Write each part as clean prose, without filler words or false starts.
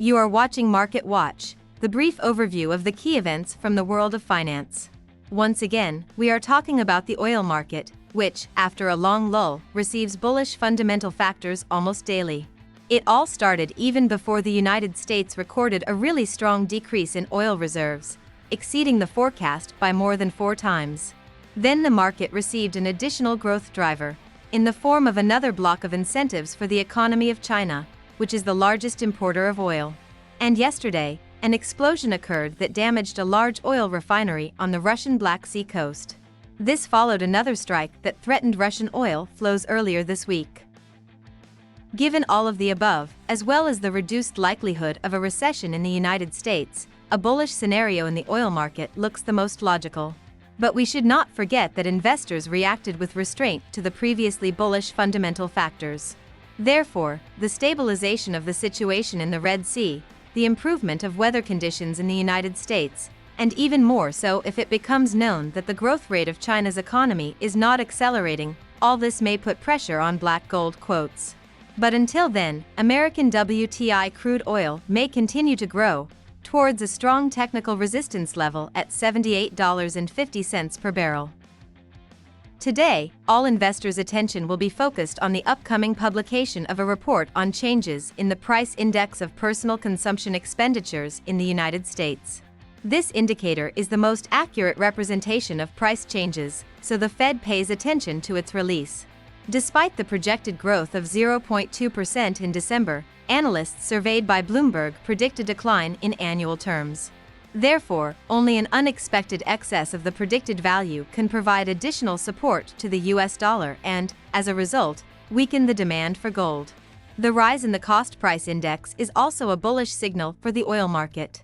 You are watching Market Watch, the brief overview of the key events from the world of finance. Once again, we are talking about the oil market, which, after a long lull, receives bullish fundamental factors almost daily. It all started even before the United States recorded a really strong decrease in oil reserves, exceeding the forecast by more than 4 times. Then the market received an additional growth driver, in the form of another block of incentives for the economy of China, which is the largest importer of oil. And yesterday, an explosion occurred that damaged a large oil refinery on the Russian Black Sea coast. This followed another strike that threatened Russian oil flows earlier this week. Given all of the above, as well as the reduced likelihood of a recession in the United States, a bullish scenario in the oil market looks the most logical. But we should not forget that investors reacted with restraint to the previously bullish fundamental factors. Therefore, the stabilization of the situation in the Red Sea, the improvement of weather conditions in the United States, and even more so if it becomes known that the growth rate of China's economy is not accelerating, all this may put pressure on black gold quotes. But until then, American WTI crude oil may continue to grow towards a strong technical resistance level at $78.50 per barrel. Today, all investors' attention will be focused on the upcoming publication of a report on changes in the price index of personal consumption expenditures in the United States. This indicator is the most accurate representation of price changes, so the Fed pays attention to its release. Despite the projected growth of 0.2% in December, analysts surveyed by Bloomberg predict a decline in annual terms. Therefore, only an unexpected excess of the predicted value can provide additional support to the US dollar and, as a result, weaken the demand for gold. The rise in the cost price index is also a bullish signal for the oil market.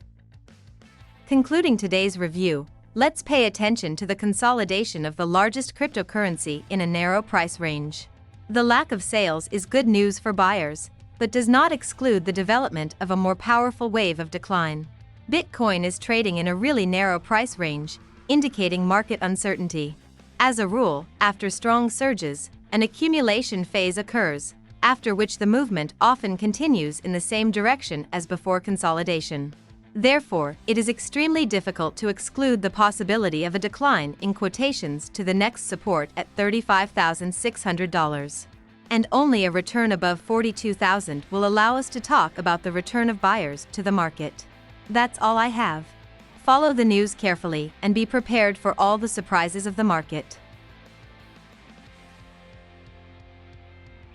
Concluding today's review, let's pay attention to the consolidation of the largest cryptocurrency in a narrow price range. The lack of sales is good news for buyers, but does not exclude the development of a more powerful wave of decline. Bitcoin is trading in a really narrow price range, indicating market uncertainty. As a rule, after strong surges, an accumulation phase occurs, after which the movement often continues in the same direction as before consolidation. Therefore, it is extremely difficult to exclude the possibility of a decline in quotations to the next support at $35,600. And only a return above 42,000 will allow us to talk about the return of buyers to the market. That's all I have. Follow the news carefully and be prepared for all the surprises of the market.